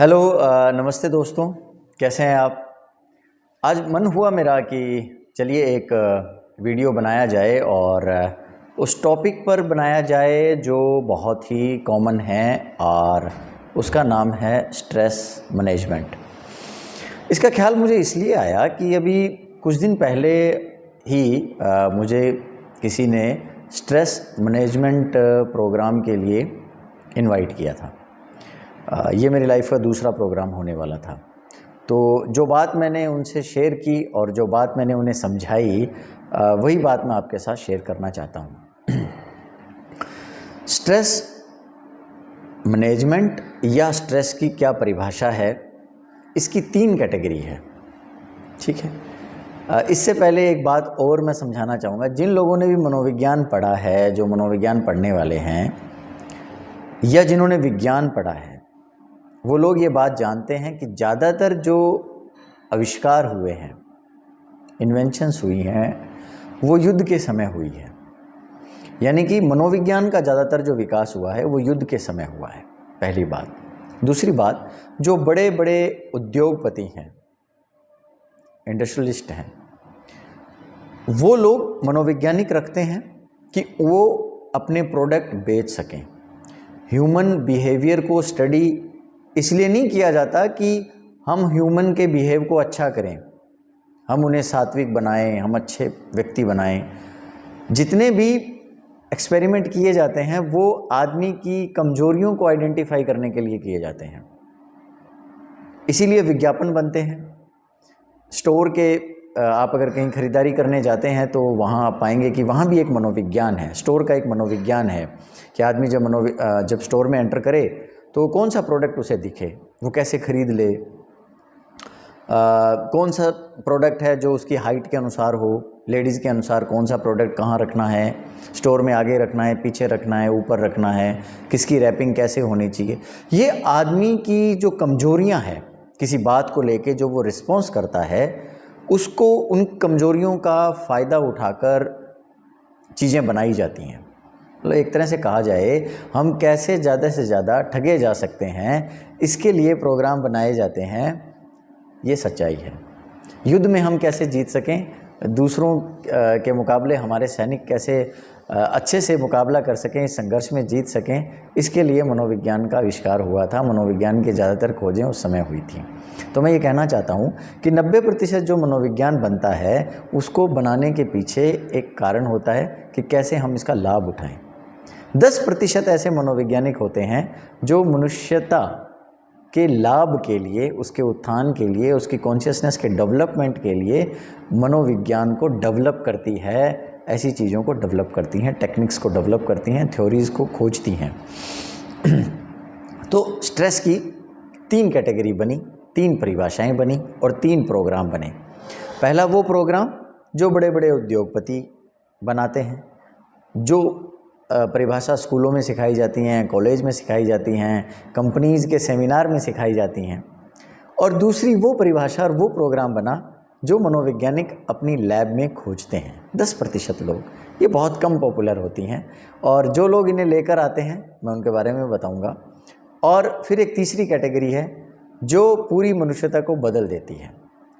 Hello नमस्ते दोस्तों, कैसे हैं आप। आज मन हुआ मेरा कि चलिए एक वीडियो बनाया जाए और उस टॉपिक पर बनाया जाए जो बहुत ही कॉमन है और उसका नाम है स्ट्रेस मैनेजमेंट। इसका ख्याल मुझे इसलिए आया कि अभी कुछ दिन पहले ही मुझे किसी ने स्ट्रेस मैनेजमेंट प्रोग्राम के लिए इनवाइट किया था। ये मेरी लाइफ का दूसरा प्रोग्राम होने वाला था। तो जो बात मैंने उनसे शेयर की और जो बात मैंने उन्हें समझाई, वही बात मैं आपके साथ शेयर करना चाहता हूँ। स्ट्रेस मैनेजमेंट या स्ट्रेस की क्या परिभाषा है, इसकी 3 कैटेगरी है। ठीक है, इससे पहले एक बात और मैं समझाना चाहूँगा। जिन लोगों ने भी मनोविज्ञान पढ़ा है, जो मनोविज्ञान पढ़ने वाले हैं या जिन्होंने विज्ञान पढ़ा है, वो लोग ये बात जानते हैं कि ज़्यादातर जो आविष्कार हुए हैं, इन्वेंशंस हुई हैं, वो युद्ध के समय हुई है। यानी कि मनोविज्ञान का ज़्यादातर जो विकास हुआ है वो युद्ध के समय हुआ है, पहली बात। दूसरी बात, जो बड़े बड़े उद्योगपति हैं, इंडस्ट्रियलिस्ट हैं, वो लोग मनोवैज्ञानिक रखते हैं कि वो अपने प्रोडक्ट बेच सकें। ह्यूमन बिहेवियर को स्टडी इसलिए नहीं किया जाता कि हम ह्यूमन के बिहेव को अच्छा करें, हम उन्हें सात्विक बनाएं, हम अच्छे व्यक्ति बनाएं। जितने भी एक्सपेरिमेंट किए जाते हैं वो आदमी की कमजोरियों को आइडेंटिफाई करने के लिए किए जाते हैं। इसीलिए विज्ञापन बनते हैं। स्टोर के आप अगर कहीं खरीदारी करने जाते हैं तो वहाँ आप पाएंगे कि वहाँ भी एक मनोविज्ञान है, स्टोर का एक मनोविज्ञान है कि आदमी जब स्टोर में एंटर करे तो कौन सा प्रोडक्ट उसे दिखे, वो कैसे खरीद ले, कौन सा प्रोडक्ट है जो उसकी हाइट के अनुसार हो, लेडीज़ के अनुसार कौन सा प्रोडक्ट कहाँ रखना है, स्टोर में आगे रखना है, पीछे रखना है, ऊपर रखना है, किसकी रैपिंग कैसे होनी चाहिए। ये आदमी की जो कमजोरियां हैं, किसी बात को लेके जो वो रिस्पॉन्स करता है, उसको उन कमजोरियों का फ़ायदा उठाकर चीज़ें बनाई जाती हैं। मतलब एक तरह से कहा जाए, हम कैसे ज़्यादा से ज़्यादा ठगे जा सकते हैं, इसके लिए प्रोग्राम बनाए जाते हैं। ये सच्चाई है। युद्ध में हम कैसे जीत सकें, दूसरों के मुकाबले हमारे सैनिक कैसे अच्छे से मुकाबला कर सकें, इस संघर्ष में जीत सकें, इसके लिए मनोविज्ञान का आविष्कार हुआ था। मनोविज्ञान की ज़्यादातर खोजें उस समय हुई थी। तो मैं ये कहना चाहता हूँ कि 90% जो मनोविज्ञान बनता है उसको बनाने के पीछे एक कारण होता है कि कैसे हम इसका लाभ उठाएं। 10% ऐसे मनोवैज्ञानिक होते हैं जो मनुष्यता के लाभ के लिए, उसके उत्थान के लिए, उसकी कॉन्शियसनेस के डेवलपमेंट के लिए मनोविज्ञान को डेवलप करती है, ऐसी चीज़ों को डेवलप करती हैं, टेक्निक्स को डेवलप करती हैं, थ्योरीज़ को खोजती हैं। तो स्ट्रेस की 3 कैटेगरी बनी, 3 परिभाषाएं बनी और 3 प्रोग्राम बने। पहला वो प्रोग्राम जो बड़े बड़े उद्योगपति बनाते हैं, जो परिभाषा स्कूलों में सिखाई जाती हैं, कॉलेज में सिखाई जाती हैं, कंपनीज़ के सेमिनार में सिखाई जाती हैं। और दूसरी वो परिभाषा और वो प्रोग्राम बना जो मनोवैज्ञानिक अपनी लैब में खोजते हैं। 10% लोग, ये बहुत कम पॉपुलर होती हैं, और जो लोग इन्हें लेकर आते हैं मैं उनके बारे में बताऊंगा। और फिर एक तीसरी कैटेगरी है जो पूरी मनुष्यता को बदल देती है।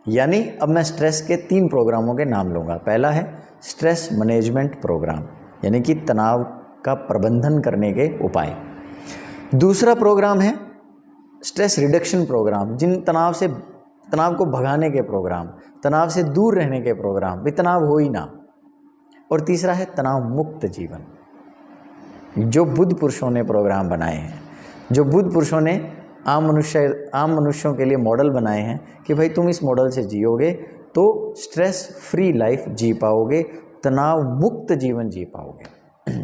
यानी अब मैं स्ट्रेस के 3 प्रोग्रामों के नाम लूँगा। पहला है स्ट्रेस मैनेजमेंट प्रोग्राम, यानी कि तनाव का प्रबंधन करने के उपाय। दूसरा प्रोग्राम है स्ट्रेस रिडक्शन प्रोग्राम, जिन तनाव को भगाने के प्रोग्राम, तनाव से दूर रहने के प्रोग्राम, भी तनाव हो ही ना। और तीसरा है तनाव मुक्त जीवन, जो बुद्ध पुरुषों ने प्रोग्राम बनाए हैं, जो बुद्ध पुरुषों ने आम मनुष्यों के लिए मॉडल बनाए हैं कि भाई तुम इस मॉडल से जियोगे तो स्ट्रेस फ्री लाइफ जी पाओगे, तनाव मुक्त जीवन जी पाओगे।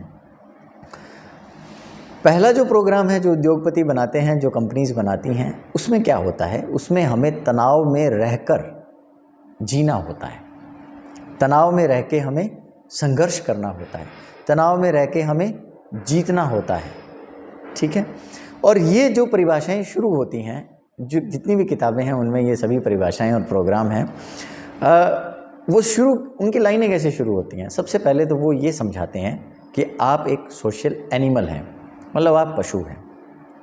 पहला जो प्रोग्राम है जो उद्योगपति बनाते हैं, जो कंपनीज बनाती हैं, उसमें क्या होता है, उसमें हमें तनाव में रहकर जीना होता है, तनाव में रह के हमें संघर्ष करना होता है, तनाव में रह के हमें जीतना होता है। ठीक है, और ये जो परिभाषाएं शुरू होती हैं, जो जितनी भी किताबें हैं उनमें ये सभी परिभाषाएं और प्रोग्राम हैं, वो शुरू, उनकी लाइनें कैसे शुरू होती हैं। सबसे पहले तो वो ये समझाते हैं कि आप एक सोशल एनिमल हैं, मतलब आप पशु हैं।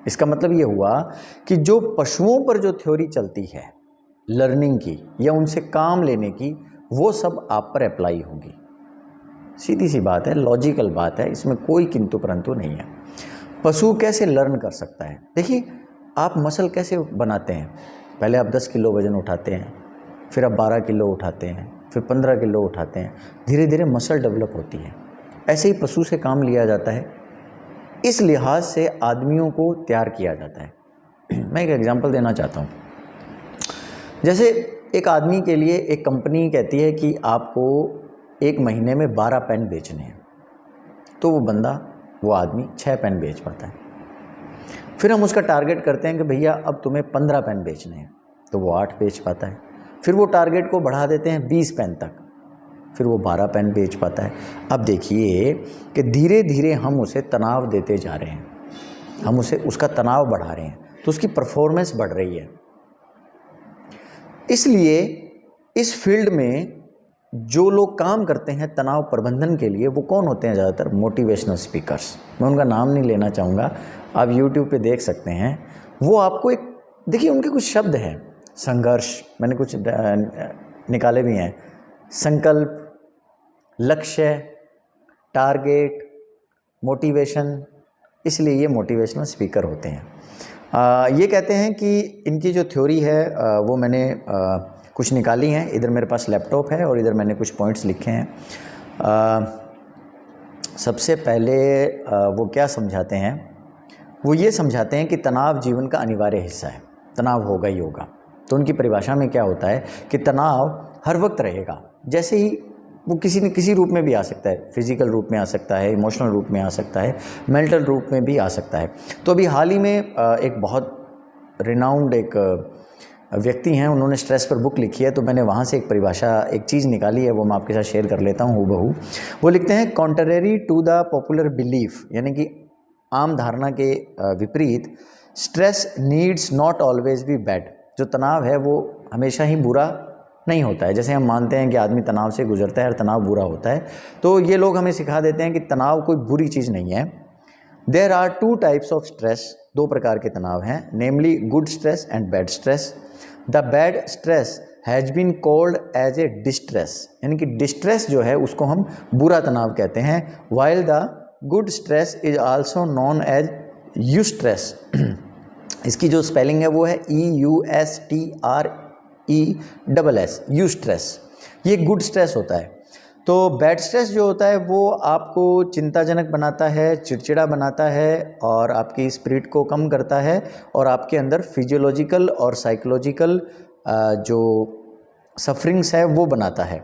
इसका मतलब ये हुआ कि जो पशुओं पर जो थ्योरी चलती है लर्निंग की या उनसे काम लेने की, वो सब आप पर अप्लाई होगी। सीधी सी बात है, लॉजिकल बात है, इसमें कोई किंतु परंतु नहीं है। पशु कैसे लर्न कर सकता है? देखिए, आप मसल कैसे बनाते हैं? पहले आप 10 किलो वज़न उठाते हैं, फिर आप 12 किलो उठाते हैं, फिर 15 किलो उठाते हैं, धीरे धीरे मसल डेवलप होती है। ऐसे ही पशु से काम लिया जाता है, इस लिहाज से आदमियों को तैयार किया जाता है। मैं एक एग्जांपल देना चाहता हूँ। जैसे एक आदमी के लिए एक कंपनी कहती है कि आपको एक महीने में 12 पेन बेचने हैं, तो वो बंदा, वो आदमी 6 पेन बेच पाता है। फिर हम उसका टारगेट करते हैं कि भैया अब तुम्हें 15 पेन बेचने हैं, तो वो 8 बेच पाता है। फिर वो टारगेट को बढ़ा देते हैं 20 पेन तक, फिर वो 12 पेन बेच पाता है। अब देखिए कि धीरे धीरे हम उसे तनाव देते जा रहे हैं, हम उसका तनाव बढ़ा रहे हैं, तो उसकी परफॉर्मेंस बढ़ रही है। इसलिए इस फील्ड में जो लोग काम करते हैं तनाव प्रबंधन के लिए, वो कौन होते हैं? ज़्यादातर मोटिवेशनल स्पीकर्स। मैं उनका नाम नहीं लेना चाहूँगा, आप YouTube पे देख सकते हैं। वो आपको एक, देखिए उनके कुछ शब्द हैं, संघर्ष, मैंने कुछ निकाले भी हैं, संकल्प, लक्ष्य, टारगेट, मोटिवेशन, इसलिए ये मोटिवेशनल स्पीकर होते हैं। ये कहते हैं कि इनकी जो थ्योरी है वो मैंने कुछ निकाली हैं। इधर मेरे पास लैपटॉप है और इधर मैंने कुछ पॉइंट्स लिखे हैं। सबसे पहले वो क्या समझाते हैं? वो ये समझाते हैं कि तनाव जीवन का अनिवार्य हिस्सा है, तनाव होगा ही होगा। तो उनकी परिभाषा में क्या होता है कि तनाव हर वक्त रहेगा। जैसे ही वो किसी न किसी रूप में भी आ सकता है, फिजिकल रूप में आ सकता है, इमोशनल रूप में आ सकता है, मेंटल रूप में भी आ सकता है। तो अभी हाल ही में एक बहुत रिनाउंड एक व्यक्ति हैं, उन्होंने स्ट्रेस पर बुक लिखी है, तो मैंने वहाँ से एक परिभाषा, एक चीज़ निकाली है, वो मैं आपके साथ शेयर कर लेता हूँ हूबहू। वो लिखते हैं, contrary to the popular belief, यानी कि आम धारणा के विपरीत, stress needs not always be bad. जो तनाव है वो हमेशा ही बुरा नहीं होता है। जैसे हम मानते हैं कि आदमी तनाव से गुजरता है और तनाव बुरा होता है, तो ये लोग हमें सिखा देते हैं कि तनाव कोई बुरी चीज़ नहीं है। There are 2 types of stress, 2 प्रकार के तनाव हैं, namely good stress and bad stress. The bad stress has been called as a distress, यानी कि डिस्ट्रेस जो है उसको हम बुरा तनाव कहते हैं, while the good stress is also known as eustress. इसकी जो स्पेलिंग है वो है EUSTRESS, यूस्ट्रेस। ये गुड स्ट्रेस होता है। तो बैड स्ट्रेस जो होता है वो आपको चिंताजनक बनाता है, चिड़चिड़ा बनाता है और आपकी स्पिरिट को कम करता है और आपके अंदर फिजियोलॉजिकल और साइकोलॉजिकल जो सफरिंग्स है वो बनाता है।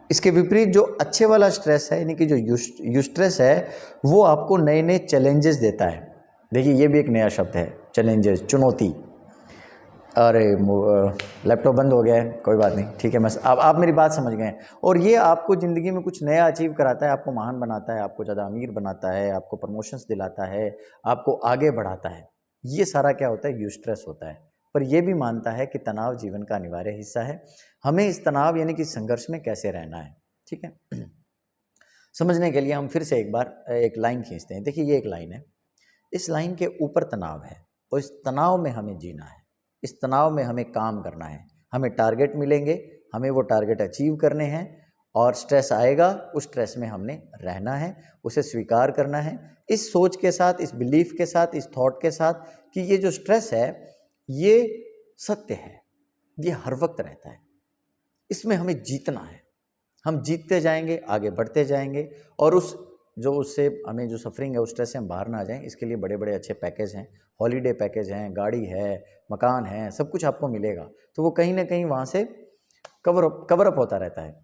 इसके विपरीत जो अच्छे वाला स्ट्रेस है, यानी कि जो यूस्ट्रेस है, वो आपको नए नए चैलेंजेस देता है। देखिए ये भी एक नया शब्द है, चैलेंजेस, चुनौती। अरे लैपटॉप बंद हो गया है, कोई बात नहीं, ठीक है, बस आप मेरी बात समझ गए। और ये आपको ज़िंदगी में कुछ नया अचीव कराता है, आपको महान बनाता है, आपको ज़्यादा अमीर बनाता है, आपको प्रमोशंस दिलाता है, आपको आगे बढ़ाता है। ये सारा क्या होता है? यूस्ट्रेस होता है। पर यह भी मानता है कि तनाव जीवन का अनिवार्य हिस्सा है, हमें इस तनाव यानी कि संघर्ष में कैसे रहना है। ठीक है, समझने के लिए हम फिर से एक बार एक लाइन खींचते हैं। देखिए ये एक लाइन है, इस लाइन के ऊपर तनाव है और इस तनाव में हमें जीना है, इस तनाव में हमें काम करना है, हमें टारगेट मिलेंगे, हमें वो टारगेट अचीव करने हैं और स्ट्रेस आएगा, उस स्ट्रेस में हमने रहना है, उसे स्वीकार करना है, इस सोच के साथ, इस बिलीफ के साथ, इस थॉट के साथ कि ये जो स्ट्रेस है ये सत्य है, ये हर वक्त रहता है, इसमें हमें जीतना है। हम जीतते जाएंगे, आगे बढ़ते जाएंगे और उससे हमें जो सफरिंग है उस स्ट्रेस से हम बाहर ना आ जाएं, इसके लिए बड़े बड़े अच्छे पैकेज हैं, हॉलीडे पैकेज हैं, गाड़ी है, मकान है, सब कुछ आपको मिलेगा। तो वो कहीं ना कहीं वहाँ से कवर अप होता रहता है।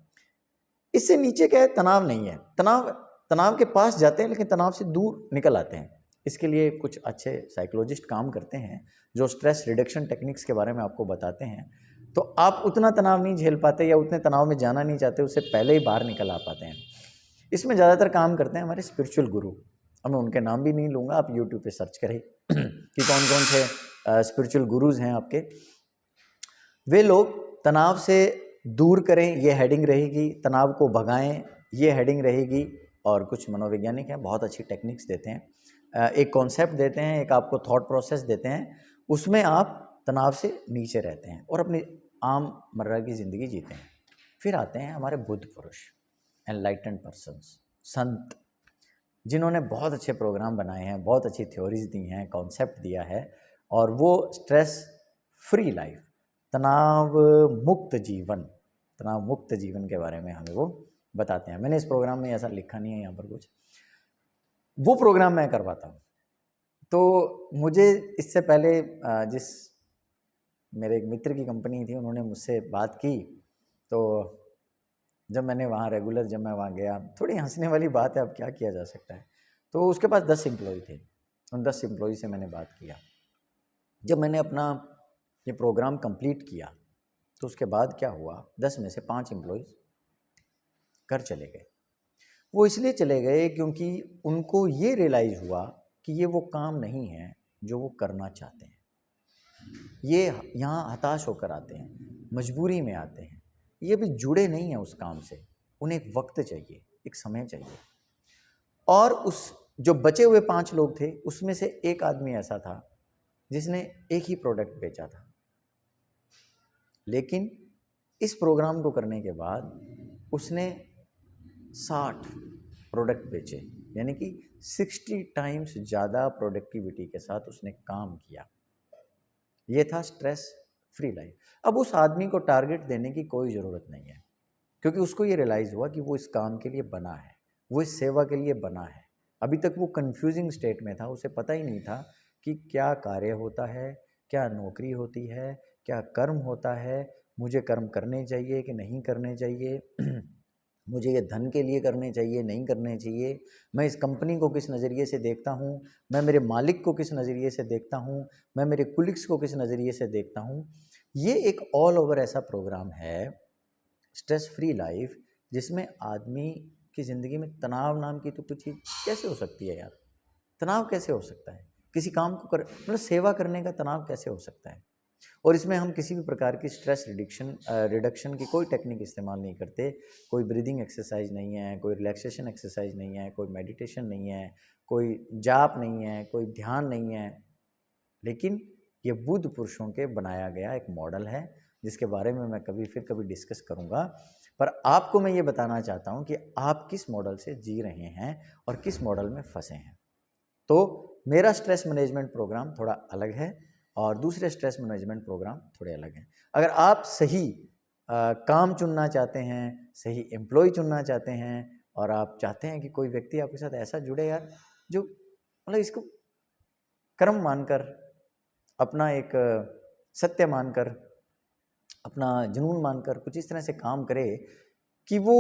इससे नीचे क्या है? तनाव नहीं है। तनाव के पास जाते हैं लेकिन तनाव से दूर निकल आते हैं। इसके लिए कुछ अच्छे साइकोलॉजिस्ट काम करते हैं जो स्ट्रेस रिडक्शन टेक्निक्स के बारे में आपको बताते हैं। तो आप उतना तनाव नहीं झेल पाते या उतने तनाव में जाना नहीं चाहते, उससे पहले ही बाहर निकल आ पाते हैं। इसमें ज़्यादातर काम करते हैं हमारे स्पिरिचुअल गुरु। अब मैं उनके नाम भी नहीं लूँगा, आप यूट्यूब पे सर्च करें कि कौन कौन से स्पिरिचुअल गुरुज़ हैं आपके। वे लोग तनाव से दूर करें, ये हेडिंग रहेगी, तनाव को भगाएं, ये हेडिंग रहेगी। और कुछ मनोवैज्ञानिक हैं, बहुत अच्छी टेक्निक्स देते हैं। एक कॉन्सेप्ट देते हैं, एक आपको थॉट प्रोसेस देते हैं, उसमें आप तनाव से नीचे रहते हैं और अपनी आम मर्रा की ज़िंदगी जीते हैं। फिर आते हैं हमारे बुद्ध पुरुष, एनलाइटेंड पर्सन्स, संत, जिन्होंने बहुत अच्छे प्रोग्राम बनाए हैं, बहुत अच्छी थ्योरीज दी हैं, कॉन्सेप्ट दिया है, और वो स्ट्रेस फ्री लाइफ, तनाव मुक्त जीवन के बारे में हमें वो बताते हैं। मैंने इस प्रोग्राम में ऐसा लिखा नहीं है यहाँ पर कुछ, वो प्रोग्राम मैं करवाता हूँ। तो मुझे इससे पहले जिस मेरे एक मित्र की कंपनी थी, उन्होंने मुझसे बात की, तो जब मैंने वहाँ रेगुलर जब मैं वहाँ गया, थोड़ी हंसने वाली बात है, अब क्या किया जा सकता है। तो उसके पास 10 एम्प्लॉय थे, उन 10 एम्प्लॉय से मैंने बात किया। जब मैंने अपना ये प्रोग्राम कंप्लीट किया तो उसके बाद क्या हुआ, 10 में से 5 एम्प्लॉयज़ घर चले गए। वो इसलिए चले गए क्योंकि उनको ये रियलाइज़ हुआ कि ये वो काम नहीं है जो वो करना चाहते हैं। ये यहाँ हताश होकर आते हैं, मजबूरी में आते हैं, ये भी जुड़े नहीं हैं उस काम से, उन्हें एक वक्त चाहिए, एक समय चाहिए। और उस जो बचे हुए 5 लोग थे, उसमें से एक आदमी ऐसा था जिसने एक ही प्रोडक्ट बेचा था, लेकिन इस प्रोग्राम को करने के बाद उसने 60 प्रोडक्ट बेचे, यानी कि 60 टाइम्स ज़्यादा प्रोडक्टिविटी के साथ उसने काम किया। ये था स्ट्रेस फ्री लाइफ। अब उस आदमी को टारगेट देने की कोई ज़रूरत नहीं है, क्योंकि उसको ये रियलाइज़ हुआ कि वो इस काम के लिए बना है, वो इस सेवा के लिए बना है। अभी तक वो कंफ्यूजिंग स्टेट में था, उसे पता ही नहीं था कि क्या कार्य होता है, क्या नौकरी होती है, क्या कर्म होता है, मुझे कर्म करने चाहिए कि नहीं करने चाहिए, मुझे ये धन के लिए करने चाहिए, नहीं करने चाहिए, मैं इस कंपनी को किस नज़रिए से देखता हूँ, मैं मेरे मालिक को किस नज़रिए से देखता हूँ, मैं मेरे कुलिग्स को किस नज़रिए से देखता हूँ। ये एक ऑल ओवर ऐसा प्रोग्राम है, स्ट्रेस फ्री लाइफ, जिसमें आदमी की ज़िंदगी में तनाव नाम की तो कुछ चीज़ कैसे हो सकती है यार? तनाव कैसे हो सकता है? किसी काम को कर मतलब सेवा करने का तनाव कैसे हो सकता है? और इसमें हम किसी भी प्रकार की स्ट्रेस रिडक्शन की कोई टेक्निक इस्तेमाल नहीं करते, कोई ब्रीदिंग एक्सरसाइज नहीं है, कोई रिलैक्सेशन एक्सरसाइज नहीं है, कोई मेडिटेशन नहीं है, कोई जाप नहीं है, कोई ध्यान नहीं है, लेकिन ये बुद्ध पुरुषों के बनाया गया एक मॉडल है, जिसके बारे में मैं कभी डिस्कस करूँगा। पर आपको मैं ये बताना चाहता हूँ कि आप किस मॉडल से जी रहे हैं और किस मॉडल में फंसे हैं। तो मेरा स्ट्रेस मैनेजमेंट प्रोग्राम थोड़ा अलग है और दूसरे स्ट्रेस मैनेजमेंट प्रोग्राम थोड़े अलग हैं। अगर आप सही काम चुनना चाहते हैं, सही एम्प्लॉय चुनना चाहते हैं, और आप चाहते हैं कि कोई व्यक्ति आपके साथ ऐसा जुड़े यार, जो मतलब इसको कर्म मानकर, अपना एक सत्य मानकर, अपना जुनून मानकर कुछ इस तरह से काम करे कि वो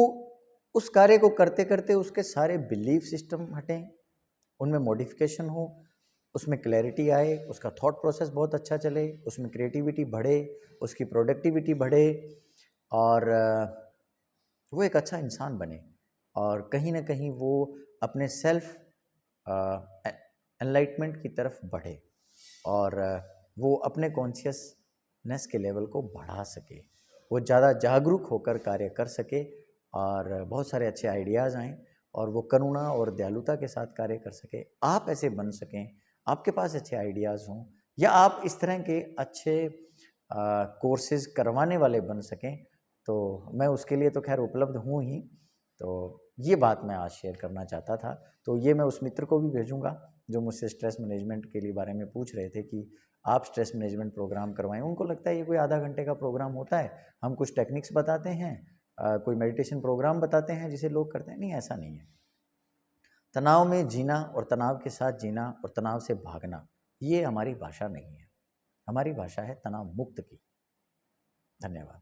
उस कार्य को करते करते उसके सारे बिलीफ सिस्टम हटें, उनमें मॉडिफिकेशन हो, उसमें क्लैरिटी आए, उसका थॉट प्रोसेस बहुत अच्छा चले, उसमें क्रिएटिविटी बढ़े, उसकी प्रोडक्टिविटी बढ़े, और वो एक अच्छा इंसान बने, और कहीं ना कहीं वो अपने सेल्फ एनलाइटमेंट की तरफ बढ़े, और वो अपने कॉन्शियसनेस के लेवल को बढ़ा सके, वो ज़्यादा जागरूक होकर कार्य कर सके, और बहुत सारे अच्छे आइडियाज़ आएँ, और वो करुणा और दयालुता के साथ कार्य कर सके। आप ऐसे बन सकें, आपके पास अच्छे आइडियाज़ हों, या आप इस तरह के अच्छे कोर्सेज़ करवाने वाले बन सकें, तो मैं उसके लिए तो खैर उपलब्ध हूँ ही। तो ये बात मैं आज शेयर करना चाहता था। तो ये मैं उस मित्र को भी भेजूँगा जो मुझसे स्ट्रेस मैनेजमेंट के लिए बारे में पूछ रहे थे कि आप स्ट्रेस मैनेजमेंट प्रोग्राम करवाएं। उनको लगता है ये कोई आधा घंटे का प्रोग्राम होता है, हम कुछ टेक्निक्स बताते हैं, कोई मेडिटेशन प्रोग्राम बताते हैं जिसे लोग करते हैं। नहीं, ऐसा नहीं है। तनाव में जीना और तनाव के साथ जीना और तनाव से भागना, ये हमारी भाषा नहीं है। हमारी भाषा है तनाव मुक्त की। धन्यवाद।